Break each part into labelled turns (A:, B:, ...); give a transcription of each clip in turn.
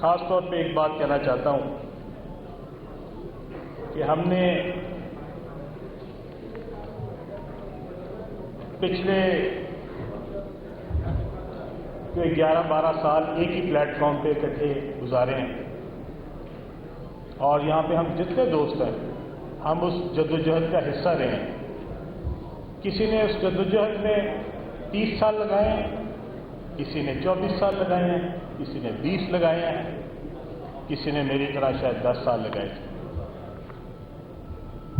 A: خاص طور پہ ایک بات کہنا چاہتا ہوں کہ ہم نے پچھلے 11-12 سال ایک ہی پلیٹ فارم پہ اکٹھے گزارے ہیں، اور یہاں پہ ہم جتنے دوست ہیں ہم اس جدوجہد کا حصہ رہے ہیں۔ کسی نے اس جدوجہد میں 30 سال لگائے ہیں، کسی نے 24 سال لگائے ہیں، کسی نے 20 لگائے ہیں، کسی نے میری طرح شاید 10 سال لگائے تھے،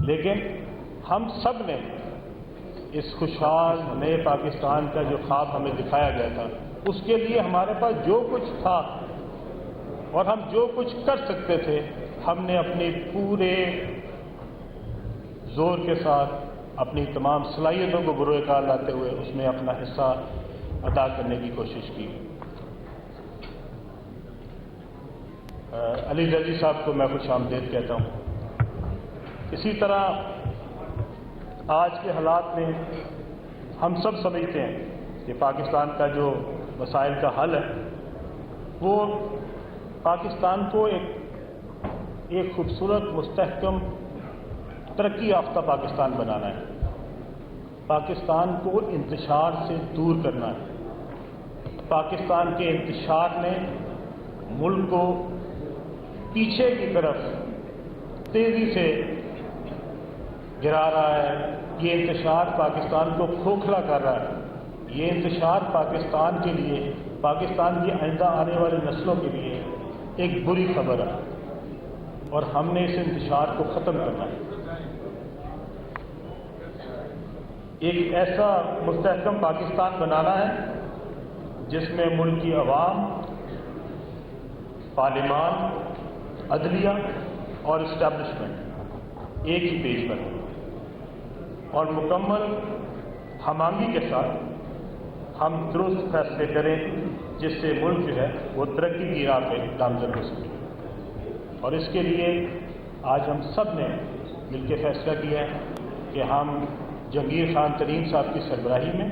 A: لیکن ہم سب نے اس خوشحال نئے پاکستان کا جو خواب ہمیں دکھایا گیا تھا، اس کے لیے ہمارے پاس جو کچھ تھا اور ہم جو کچھ کر سکتے تھے، ہم نے اپنی پورے زور کے ساتھ اپنی تمام صلاحیتوں کو بروئے کار لاتے ہوئے اس میں اپنا حصہ ادا کرنے کی کوشش کی۔ علی جزی صاحب کو میں خوش آمدید کہتا ہوں۔ اسی طرح آج کے حالات میں ہم سب سمجھتے ہیں کہ پاکستان کا جو مسائل کا حل ہے وہ پاکستان کو ایک خوبصورت، مستحکم، ترقی یافتہ پاکستان بنانا ہے، پاکستان کو انتشار سے دور کرنا ہے۔ پاکستان کے انتشار نے ملک کو پیچھے کی طرف تیزی سے گرا رہا ہے، یہ انتشار پاکستان کو کھوکھلا کر رہا ہے، یہ انتشار پاکستان کے لیے، پاکستان کی آئندہ آنے والی نسلوں کے لیے ایک بری خبر ہے، اور ہم نے اس انتشار کو ختم کرنا ہے۔ ایک ایسا مستحکم پاکستان بنانا ہے جس میں ملک کی عوام، پارلیمان، عدلیہ اور اسٹیبلشمنٹ ایک ہی پیج پر ہے، اور مکمل ہم آہنگی کے ساتھ ہم درست فیصلے کریں جس سے ملک جو ہے وہ ترقی کی راہ پہ گامزن ہو سکے۔ اور اس کے لیے آج ہم سب نے مل کے فیصلہ کیا ہے کہ ہم جہانگیر خان ترین صاحب کی سربراہی میں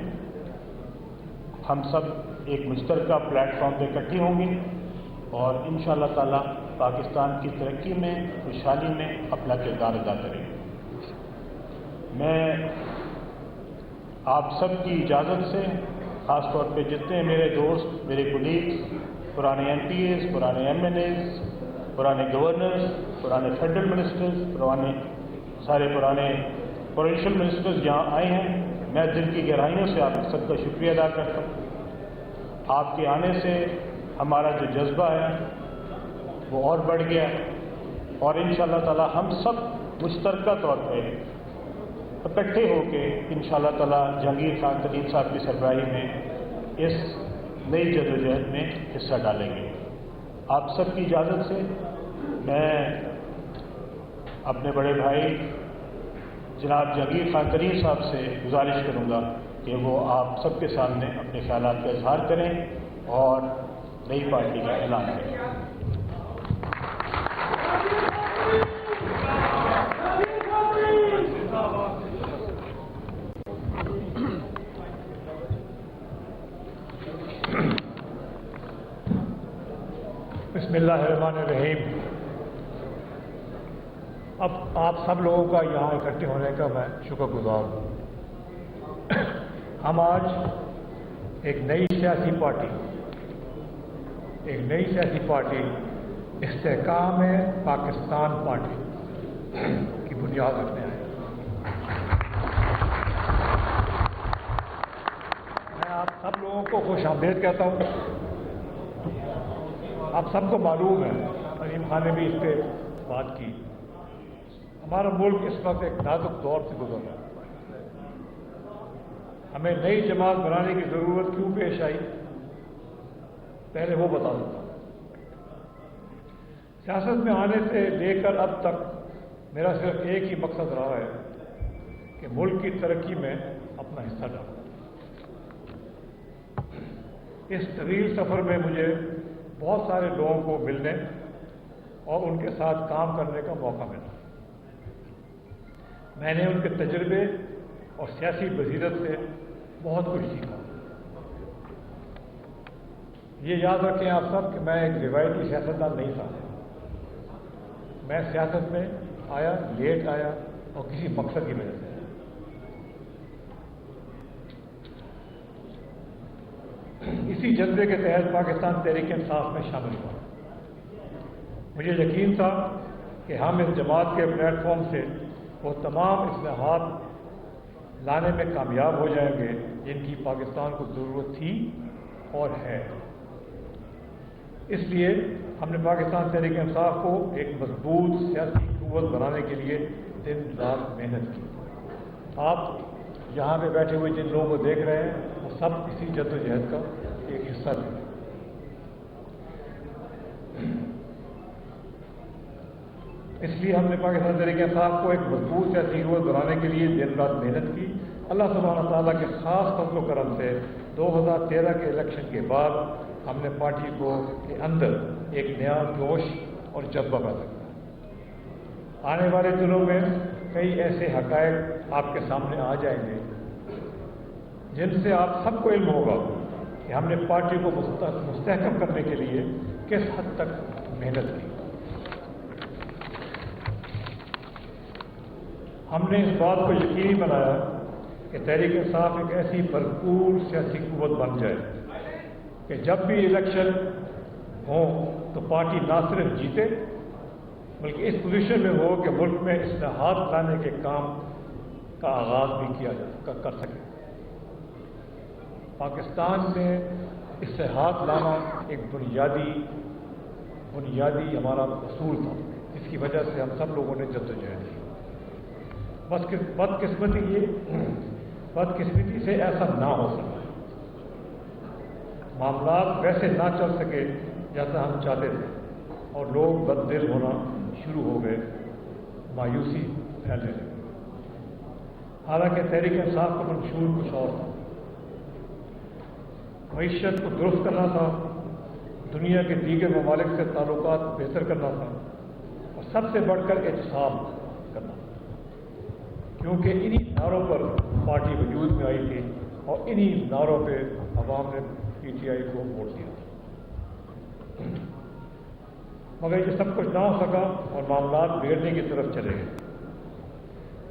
A: ہم سب ایک مشترکہ پلیٹ فارم پہ اکٹھے ہوں گے اور انشاءاللہ تعالی پاکستان کی ترقی میں، خوشحالی میں اپنا کردار ادا کریں گے۔ میں آپ سب کی اجازت سے، خاص طور پہ جتنے میرے دوست، میرے کولیگز، پرانے ایم پی ایز، پرانے ایم این ایز، پرانے گورنرز، پرانے فیڈرل منسٹرز، سارے پرانے پروونشل منسٹرز یہاں آئے ہیں، میں دل کی گہرائیوں سے آپ سب کا شکریہ ادا کرتا ہوں۔ آپ کے آنے سے ہمارا جو جذبہ ہے وہ اور بڑھ گیا، اور انشاءاللہ تعالی ہم سب مشترکہ طور پہ اکٹھے ہو کے انشاءاللہ تعالی جہانگیر خان ترین صاحب کی سربراہی میں اس نئی جدوجہد میں حصہ ڈالیں گے۔ آپ سب کی اجازت سے میں اپنے بڑے بھائی جناب جہانگیر خان ترین صاحب سے گزارش کروں گا کہ وہ آپ سب کے سامنے اپنے خیالات کا اظہار کریں اور نئی پارٹی کا اعلان کریں۔
B: بسم اللہ الرحمن الرحیم۔ اب آپ سب لوگوں کا یہاں اکٹھے ہونے کا میں شکر گزار ہوں۔ ہم آج ایک نئی سیاسی پارٹی استحکام پاکستان پارٹی کی بنیاد رکھنے آئے۔ میں آپ سب لوگوں کو خوش آمدید کہتا ہوں۔ آپ سب کو معلوم ہے، عظیم خان نے بھی اس پہ بات کی، ہمارا ملک اس وقت ایک نازک دور سے گزر رہا ہے۔ ہمیں نئی جماعت بنانے کی ضرورت کیوں پیش آئی، پہلے وہ بتا دوں۔ سیاست میں آنے سے لے کر اب تک میرا صرف ایک ہی مقصد رہا ہے کہ ملک کی ترقی میں اپنا حصہ ڈالوں۔ اس طویل سفر میں مجھے بہت سارے لوگوں کو ملنے اور ان کے ساتھ کام کرنے کا موقع ملا۔ میں نے ان کے تجربے اور سیاسی بصیرت سے بہت کچھ سیکھا۔ یہ یاد رکھیں آپ سب کہ میں ایک روایتی سیاستدان نہیں تھا. میں سیاست میں آیا، لیٹ آیا اور کسی مقصد کی وجہ سے. اسی جذبے کے تحت پاکستان تحریک انصاف میں شامل ہوا. مجھے یقین تھا کہ ہم اس جماعت کے پلیٹ فارم سے وہ تمام اصلاحات لانے میں کامیاب ہو جائیں گے جن کی پاکستان کو ضرورت تھی اور ہے. اس لیے ہم نے پاکستان تحریک انصاف کو ایک مضبوط سیاسی قوت بنانے کے لیے دن رات محنت کی. آپ یہاں پہ بیٹھے ہوئے جن لوگوں کو دیکھ رہے ہیں وہ سب اسی جدوجہد کا ایک حصہ تھے. اس لیے ہم نے پاکستان تحریک انصاف کو ایک مضبوط سیاسی قوت بنانے کے لیے دن رات محنت کی. اللہ سبحانہ تعالیٰ کے خاص فضل و کرم سے 2013 کے الیکشن کے بعد ہم نے پارٹی کو کے اندر ایک نیا جوش اور جذبہ پیدا کیا. آنے والے دنوں میں کئی ایسے حقائق آپ کے سامنے آ جائیں گے جن سے آپ سب کو علم ہوگا کہ ہم نے پارٹی کو مستحکم کرنے کے لیے کس حد تک محنت کی. ہم نے اس بات کو یقینی بنایا کہ تحریک انصاف ایک ایسی بھرپور سیاسی قوت بن جائے کہ جب بھی الیکشن ہوں تو پارٹی نہ صرف جیتے بلکہ اس پوزیشن میں ہو کہ ملک میں اصلاحات لانے کے کام کا آغاز بھی کیا کر سکے. پاکستان میں اصلاحات لانا ایک بنیادی ہمارا اصول تھا جس کی وجہ سے ہم سب لوگوں نے جدوجہد کی. بدقسمتی سے ایسا نہ ہو سکا. معاملات ویسے نہ چل سکے جیسا ہم چاہتے تھے اور لوگ بددل ہونا شروع ہو گئے، مایوسی پھیلنے لگی. حالانکہ تحریک انصاف کا منشور کچھ اور تھا. معیشت کو درست کرنا تھا، دنیا کے دیگر ممالک سے تعلقات بہتر کرنا تھا اور سب سے بڑھ کر احتساب کرنا تھا، کیونکہ انہی نعروں پر پارٹی وجود میں آئی تھی اور انہی نعروں پہ عوام نے پی ٹی آئی کو ووٹ دیا تھا. مگر یہ سب کچھ نہ ہو سکا اور معاملات بگڑنے کی طرف چلے گئے.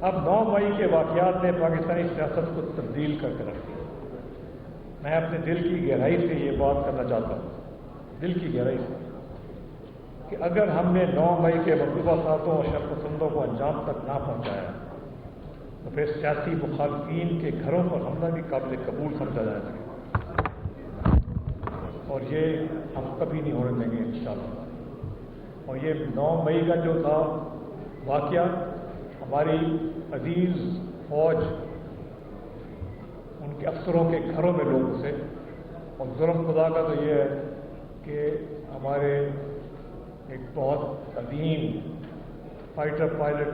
B: اب 9 مئی کے واقعات نے پاکستانی سیاست کو تبدیل کر کے رکھ دیا. میں اپنے دل کی گہرائی سے یہ بات کرنا چاہتا ہوں، دل کی گہرائی سے، کہ اگر ہم نے 9 مئی کے مطلوبہ ساتھوں اور شرپسندوں کو انجام تک نہ پہنچایا تو پھر سیاسی مخالفین کے گھروں پر حملہ بھی قابل قبول سمجھا جائے گا اور یہ ہم کبھی نہیں ہونے دیں گے انشاءاللہ. اور یہ 9 مئی کا جو تھا واقعہ ہماری عزیز فوج ان کے افسروں کے گھروں میں لوگ گھسے. اور ظلم خدا کا تو یہ ہے کہ ہمارے ایک بہت عظیم فائٹر پائلٹ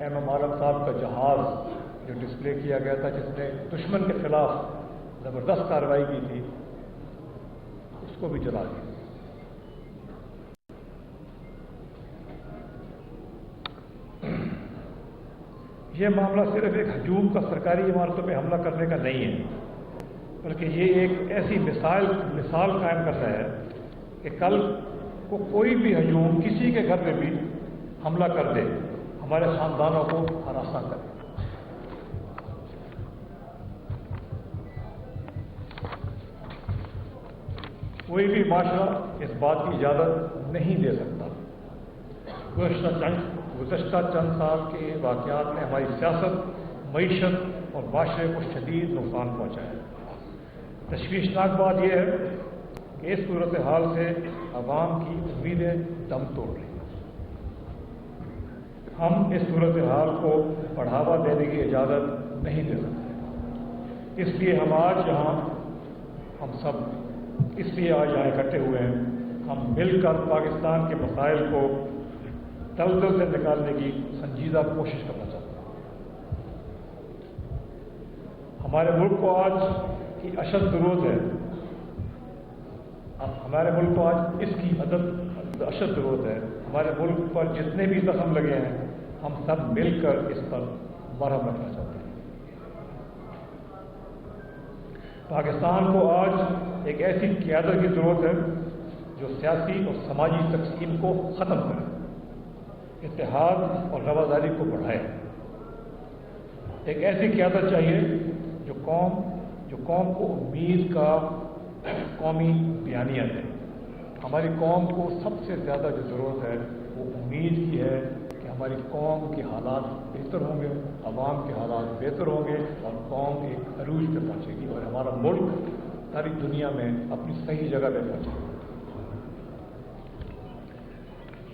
B: ایم عالم صاحب کا جہاز جو ڈسپلے کیا گیا تھا، جس نے دشمن کے خلاف زبردست کارروائی کی تھی، اس کو بھی جلا دیا. یہ معاملہ صرف ایک ہجوم کا سرکاری عمارتوں پہ حملہ کرنے کا نہیں ہے، بلکہ یہ ایک ایسی مثال قائم کرتا ہے کہ کل کو کوئی بھی ہجوم کسی کے گھر میں بھی حملہ کر دے، ہمارے خاندانوں کو ہراساں کرے. کوئی بھی معاشرہ اس بات کی اجازت نہیں دے سکتا. گزشتہ چند سال کے واقعات نے ہماری سیاست، معیشت اور معاشرے کو شدید نقصان پہنچایا ہے. تشویشناک بات یہ ہے کہ اس صورتحال سے عوام کی امیدیں دم توڑ رہی ہیں. ہم اس صورتحال کو بڑھاوا دینے کی اجازت نہیں دے سکتے. اس لیے آج یہاں اکٹھے ہوئے ہیں. ہم مل کر پاکستان کے مسائل کو دلدل سے نکالنے کی سنجیدہ کوشش کرنا چاہتے ہیں. ہمارے ملک کو آج کی اشد ضرورت ہے. ہمارے ملک کو آج اس کی اشد ضرورت ہے. ہمارے ملک پر جتنے بھی زخم لگے ہیں ہم سب مل کر اس پر مرہم رکھنا چاہتے ہیں. پاکستان کو آج ایک ایسی قیادت کی ضرورت ہے جو سیاسی اور سماجی تقسیم کو ختم کرے، اتحاد اور رواداری کو بڑھائے۔ ایک ایسی قیادت چاہیے جو قوم کو امید کا قومی بیانیہ دے۔ ہماری قوم کو سب سے زیادہ جو ضرورت ہے وہ امید کی ہے کہ ہماری قوم کے حالات بہتر ہوں گے، عوام کے حالات بہتر ہوں گے اور قوم ایک عروج پہ پہنچے گی اور ہمارا ملک ساری دنیا میں اپنی صحیح جگہ پہ پہنچے گا۔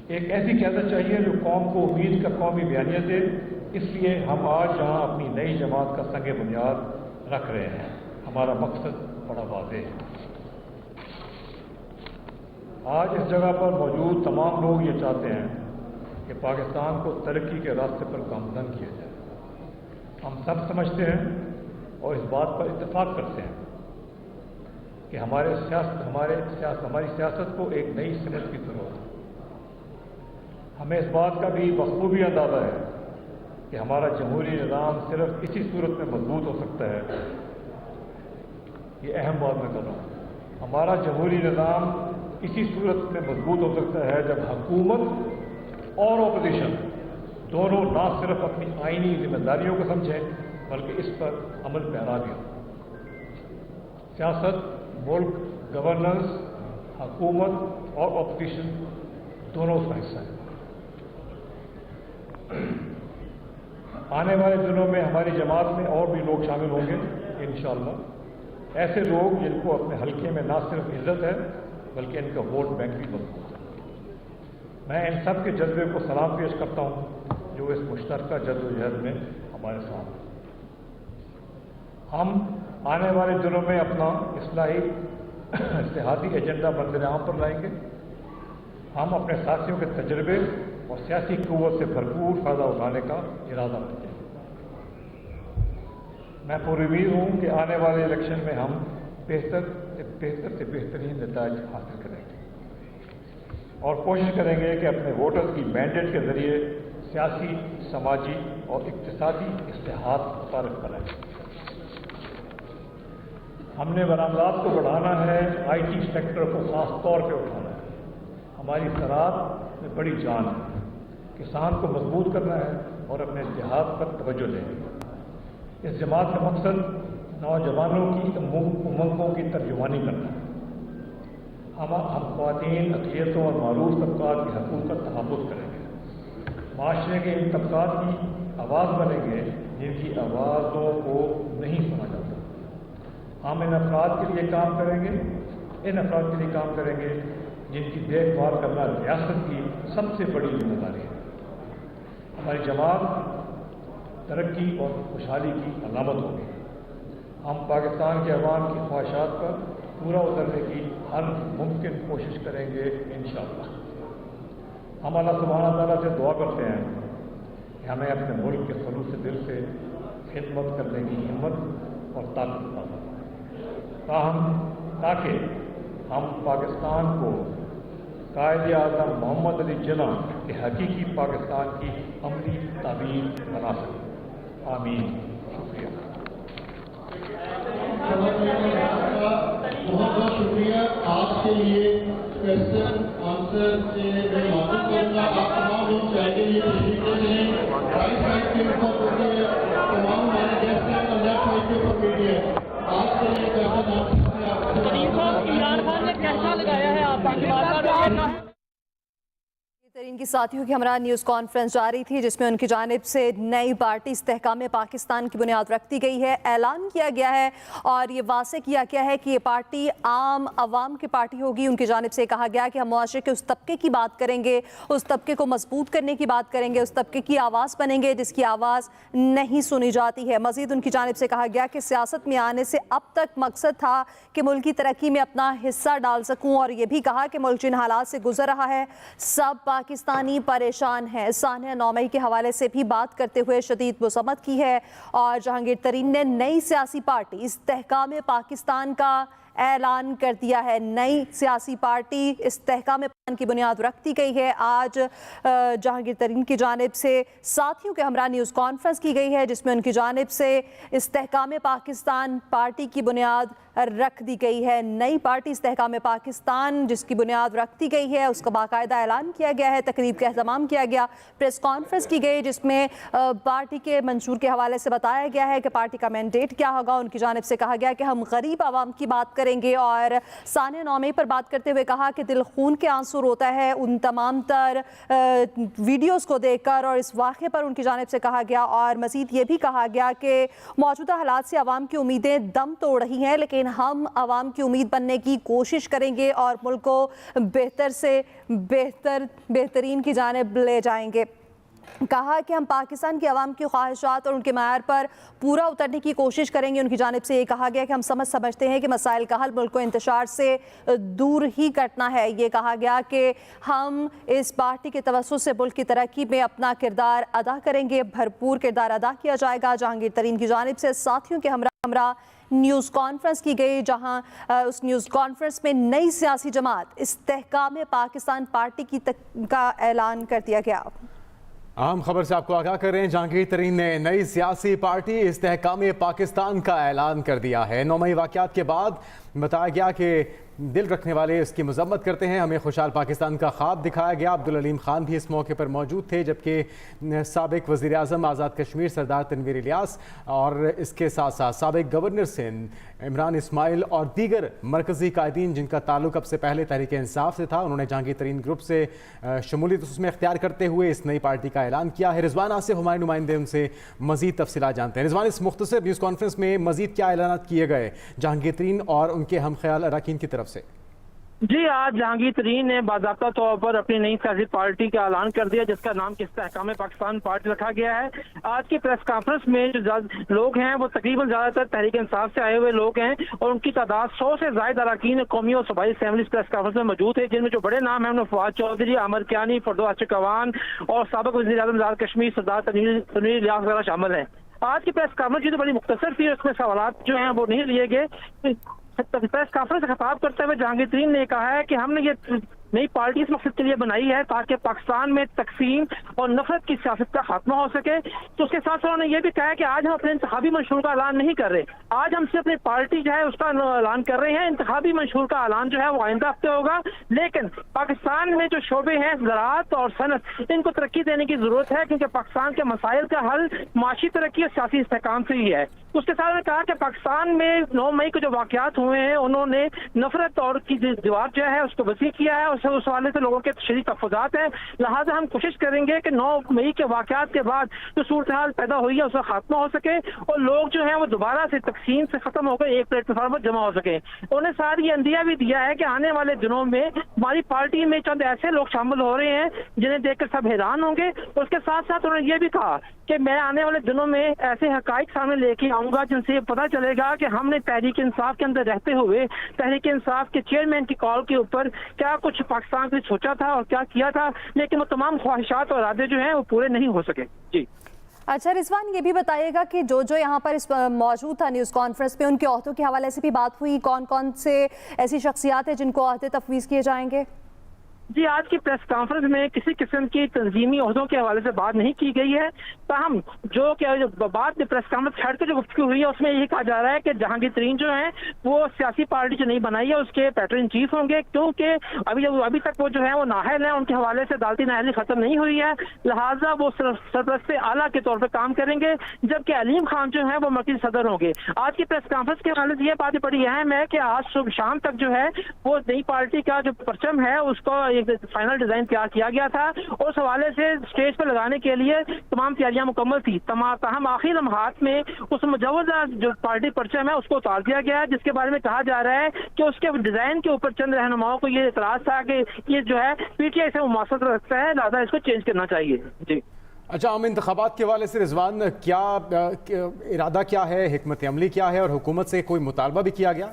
B: ایک ایسی قیادت چاہیے جو قوم کو امید کا قومی بیانیہ دے۔ اس لیے ہم آج جہاں اپنی نئی جماعت کا سنگ بنیاد رکھ رہے ہیں، ہمارا مقصد بڑا واضح ہے۔ آج اس جگہ پر موجود تمام لوگ یہ چاہتے ہیں کہ پاکستان کو ترقی کے راستے پر گامزن کیا جائے۔ ہم سب سمجھتے ہیں اور اس بات پر اتفاق کرتے ہیں کہ ہماری سیاست کو ایک نئی سمت کی ضرورت ہے۔ ہمیں اس بات کا بھی بخوبی اندازہ ہے کہ ہمارا جمہوری نظام صرف اسی صورت میں مضبوط ہو سکتا ہے، یہ اہم بات میں کر رہا ہوں، ہمارا جمہوری نظام اسی صورت میں مضبوط ہو سکتا ہے جب حکومت اور اپوزیشن دونوں نہ صرف اپنی آئینی ذمہ داریوں کو سمجھیں بلکہ اس پر عمل پیرا بھی ہو۔ سیاست، ملک، گورننس، حکومت اور اپوزیشن دونوں اس کا حصہ ہے۔ آنے والے دنوں میں ہماری جماعت میں اور بھی لوگ شامل ہوں گے انشاءاللہ، ایسے لوگ جن کو اپنے حلقے میں نہ صرف عزت ہے بلکہ ان کا ووٹ بینک بھی مضبوط ہے۔ میں ان سب کے جذبے کو سلام پیش کرتا ہوں جو اس مشترکہ جدوجہد میں ہمارے ساتھ ہیں۔ ہم آنے والے دنوں میں اپنا اتحادی ایجنڈا منظر عام پر لائیں گے۔ ہم اپنے ساتھیوں کے تجربے اور سیاسی قوت سے بھرپور فائدہ اٹھانے کا ارادہ رکھتے ہیں۔ میں پوری امید ہوں کہ آنے والے الیکشن میں ہم بہتر سے بہترین نتائج حاصل کریں گے اور کوشش کریں گے کہ اپنے ووٹرز کی مینڈیٹ کے ذریعے سیاسی، سماجی اور اقتصادی اصلاحات متعارف کرائیں۔ ہم نے برآمدات کو بڑھانا ہے، آئی ٹی سیکٹر کو خاص طور پہ اٹھانا ہے۔ ہماری زراعت میں بڑی جان ہے، کسان کو مضبوط کرنا ہے اور اپنے دیہات پر توجہ دیں گے۔ اس جماعت کا مقصد نوجوانوں کی امنگوں کی ترجمانی کرنا ہے۔ ہم خواتین، اقلیتوں اور معروف طبقات کے حقوق کا تحفظ کریں گے، معاشرے کے ان طبقات کی آواز بنیں گے جن کی آوازوں کو نہیں سنا جاتا۔ ہم ان افراد کے لیے کام کریں گے جن کی دیکھ بھال کرنا ریاست کی سب سے بڑی ذمہ داری ہے۔ ہماری جماعت ترقی اور خوشحالی کی علامت ہوگی۔ ہم پاکستان کے عوام کی خواہشات پر پورا اترنے کی ہر ممکن کوشش کریں گے انشاءاللہ۔ ہم اللہ سبحانہ تعالیٰ سے دعا کرتے ہیں کہ ہمیں اپنے ملک کے خلوص دل سے خدمت کرنے کی ہمت اور طاقت عطا فرمائے، تاکہ ہم پاکستان کو قائد اعظم محمد علی جناح کے حقیقی پاکستان کی عملی تعبیر بنا سکیں۔ آمین۔ شکریہ۔
C: بہت بہت شکریہ۔ آج کے لیے کوشچن آنسر سے میں معلوم کروں گا آپ تمام لوگ چائے کے لیے تشریف لے لیں۔ رائٹ سائڈ کے اوپر بیٹھیے، تمام ہمارے گیسٹ ہیں اور لیفٹ سائڈ کے اوپر بیٹھیے۔ آج کے لیے کوشچن آنسر
D: عمران خان نے کیسا لگایا ہے آپ پاکستان
E: ترین کی ساتھیوں کی ہمراہ نیوز کانفرنس جاری تھی جس میں ان کی جانب سے نئی پارٹی استحکام پاکستان کی بنیاد رکھ دی گئی ہے، اعلان کیا گیا ہے اور یہ واضح کیا گیا ہے کہ یہ پارٹی عام عوام کی پارٹی ہوگی۔ ان کی جانب سے کہا گیا کہ ہم معاشرے کے اس طبقے کی بات کریں گے، اس طبقے کو مضبوط کرنے کی بات کریں گے، اس طبقے کی آواز بنیں گے جس کی آواز نہیں سنی جاتی ہے۔ مزید ان کی جانب سے کہا گیا کہ سیاست میں آنے سے اب تک مقصد تھا کہ ملک کی ترقی میں اپنا حصہ ڈال سکوں، اور یہ بھی کہا کہ ملک جن حالات سے گزر رہا ہے سب پاکستانی پریشان ہیں۔ سانحہ 9 مئی کے حوالے سے بھی بات کرتے ہوئے شدید مذمت کی ہے اور جہانگیر ترین نے نئی سیاسی پارٹی استحکام پاکستان کا اعلان کر دیا ہے۔ نئی سیاسی پارٹی استحکام کی بنیاد رکھ دی گئی ہے۔ آج جہانگیر ترین کی جانب سے ساتھیوں کے ہمراہ نیوز کانفرنس کی گئی ہے جس میں ان کی جانب سے استحکام پاکستان پارٹی کی بنیاد رکھ دی گئی ہے۔ نئی پارٹی استحکام پاکستان جس کی بنیاد رکھ دی گئی ہے اس کا باقاعدہ اعلان کیا گیا ہے، تقریب کا اہتمام کیا گیا، پریس کانفرنس کی گئی جس میں پارٹی کے منشور کے حوالے سے بتایا گیا ہے کہ پارٹی کا مینڈیٹ کیا ہوگا۔ ان کی جانب سے کہا گیا کہ ہم غریب عوام کی بات کریں گے اور ثانیہ نومی پر بات کرتے ہوئے کہا کہ دل خون کے آنسو روتا ہے ان تمام تر ویڈیوز کو دیکھ کر، اور اس واقعے پر ان کی جانب سے کہا گیا اور مزید یہ بھی کہا گیا کہ موجودہ حالات سے عوام کی امیدیں دم توڑ رہی ہیں لیکن ہم عوام کی امید بننے کی کوشش کریں گے اور ملک کو بہتر سے بہترین کی جانب لے جائیں گے۔ کہا کہ ہم پاکستان کی عوام کی خواہشات اور ان کے معیار پر پورا اترنے کی کوشش کریں گے۔ ان کی جانب سے یہ کہا گیا کہ ہم سمجھتے ہیں کہ مسائل کا حل ملک کو انتشار سے دور ہی کرنا ہے۔ یہ کہا گیا کہ ہم اس پارٹی کے توسط سے ملک کی ترقی میں اپنا کردار ادا کریں گے، بھرپور کردار ادا کیا جائے گا۔ جہانگیر ترین کی جانب سے ساتھیوں کے ہمراہ نیوز کانفرنس کی گئی جہاں اس نیوز کانفرنس میں نئی سیاسی جماعت استحکام پاکستان پارٹی کا اعلان کر دیا گیا۔
F: اہم خبر سے آپ کو آگاہ کر رہے ہیں، جہانگیر ترین نے نئی سیاسی پارٹی استحکام پاکستان کا اعلان کر دیا ہے۔ 9 مئی واقعات کے بعد بتایا گیا کہ دل رکھنے والے اس کی مذمت کرتے ہیں، ہمیں خوشحال پاکستان کا خواب دکھایا گیا۔ عبدالعلیم خان بھی اس موقع پر موجود تھے جبکہ سابق وزیر اعظم آزاد کشمیر سردار تنویر الیاس اور اس کے ساتھ ساتھ سابق گورنر سندھ عمران اسماعیل اور دیگر مرکزی قائدین جن کا تعلق اب سے پہلے تحریک انصاف سے تھا، انہوں نے جہانگیر ترین گروپ سے شمولیت اس میں اختیار کرتے ہوئے اس نئی پارٹی کا اعلان کیا ہے۔ رضوان آصف ہمارے نمائندے ان سے مزید تفصیلات جانتے ہیں۔ رضوان، اس مختصر نیوز کانفرنس میں مزید کیا اعلانات کیے گئے جہانگیر ترین اور ان کے ہم خیال اراکین کی طرف سے؟
D: جی، آج جہانگیر ترین نے باضابطہ طور پر اپنی نئی سیاسی پارٹی کا اعلان کر دیا جس کا نام استحکام پاکستان پارٹی رکھا گیا ہے۔ آج کی پریس کانفرنس میں جو لوگ ہیں وہ تقریباً زیادہ تر تحریک انصاف سے آئے ہوئے لوگ ہیں اور ان کی تعداد 100 سے زائد اراکین قومی اور صوبائی اسمبلی پریس کانفرنس میں موجود ہے، جن میں جو بڑے نام ہیں انہیں فواد چودھری، عامر کیانی، فردوس چکوان اور سابق وزیر اعظم آزاد کشمیر سردار تنویر الیاس وغیرہ شامل ہیں۔ آج کی پریس کانفرنس جو بڑی مختصر تھی، اس میں سوالات جو ہیں وہ نہیں لیے گئے۔ پریس کانفرنس سے خطاب کرتے ہوئے جہانگیر ترین نے کہا ہے کہ ہم نے یہ نئی پارٹی اس مقصد کے لیے بنائی ہے تاکہ پاکستان میں تقسیم اور نفرت کی سیاست کا خاتمہ ہو سکے۔ تو اس کے ساتھ انہوں نے یہ بھی کہا ہے کہ آج ہم اپنے انتخابی منشور کا اعلان نہیں کر رہے، آج ہم صرف اپنی پارٹی جو ہے اس کا اعلان کر رہے ہیں۔ انتخابی منشور کا اعلان جو ہے وہ آئندہ ہفتے ہوگا، لیکن پاکستان میں جو شعبے ہیں زراعت اور صنعت، ان کو ترقی دینے کی ضرورت ہے کیونکہ پاکستان کے مسائل کا حل معاشی ترقی اور سیاسی استحکام سے ہی ہے۔ اس کے ساتھ انہوں نے کہا کہ پاکستان میں 9 مئی کو جو واقعات ہوئے ہیں انہوں نے نفرت اور کی دیوار جو ہے اس کو وسیع کیا ہے، اس حوالے سے لوگوں کے شدید تحفظات ہیں، لہٰذا ہم کوشش کریں گے کہ 9 مئی کے واقعات کے بعد جو صورتحال پیدا ہوئی ہے اس کا خاتمہ ہو سکے اور لوگ جو ہیں وہ دوبارہ سے تقسیم سے ختم ہو کر ایک پلیٹ فارم پر جمع ہو سکے۔ انہوں نے ساتھ یہ اندیہ بھی دیا ہے کہ آنے والے دنوں میں ہماری پارٹی میں چند ایسے لوگ شامل ہو رہے ہیں جنہیں دیکھ کر سب حیران ہوں گے۔ اس کے ساتھ ساتھ انہوں نے یہ بھی کہا کہ میں آنے والے دنوں میں ایسے حقائق سامنے لے کے آؤں گا جن سے یہ پتہ چلے گا کہ ہم نے تحریک انصاف کے اندر رہتے ہوئے تحریک انصاف کے چیئرمین کی کال کے اوپر کیا کچھ پاکستان کے لیے سوچا تھا اور کیا کیا تھا، لیکن وہ تمام خواہشات اور ارادے جو ہیں وہ پورے نہیں ہو سکے۔ جی
E: اچھا رضوان، یہ بھی بتائیے گا کہ جو یہاں پر موجود تھا نیوز کانفرنس میں ان کے عہدوں کے حوالے سے بھی بات ہوئی، کون کون سے ایسی شخصیات ہیں جن کو عہدے تفویض کیے جائیں گے؟
D: جی، آج کی پریس کانفرنس میں کسی قسم کی تنظیمی عہدوں کے حوالے سے بات نہیں کی گئی ہے، تاہم جو کہ بعد میں پریس کانفرنس چھڑ کے جو گفتگو ہوئی ہے اس میں یہی کہا جا رہا ہے کہ جہانگیر ترین جو ہیں وہ سیاسی پارٹی جو نہیں بنائی ہے اس کے پیٹرن چیف ہوں گے، کیونکہ ابھی تک وہ جو ہیں وہ نااہل ہیں، ان کے حوالے سے عدالتی نااہلی ختم نہیں ہوئی ہے، لہٰذا وہ سرپرست اعلیٰ کے طور پر کام کریں گے، جبکہ علیم خان جو ہیں وہ مرکزی صدر ہوں گے۔ آج کی پریس کانفرنس کے حوالے سے یہ بات بڑی اہم ہے کہ آج صبح شام تک جو ہے وہ نئی پارٹی کا جو پرچم ہے اس کو فائنل ڈیزائن تیار کیا گیا تھا اور اس حوالے سے اسٹیج پہ لگانے کے لیے تمام تیاریاں مکمل تھی، تاہم آخری لمحات میں اس مجوزہ جو پارٹی پرچم ہے اس کو اتار دیا گیا ہے، جس کے بارے میں کہا جا رہا ہے کہ اس کے ڈیزائن کے اوپر چند رہنماؤں کو یہ اعتراض تھا کہ یہ جو ہے پی ٹی آئی سے مماثلت رکھتا ہے، لہٰذا اس کو چینج کرنا چاہیے۔ جی
F: اچھا، ہم انتخابات کے حوالے سے رضوان کیا ارادہ کیا ہے، حکمت عملی کیا ہے اور حکومت سے کوئی مطالبہ بھی کیا گیا؟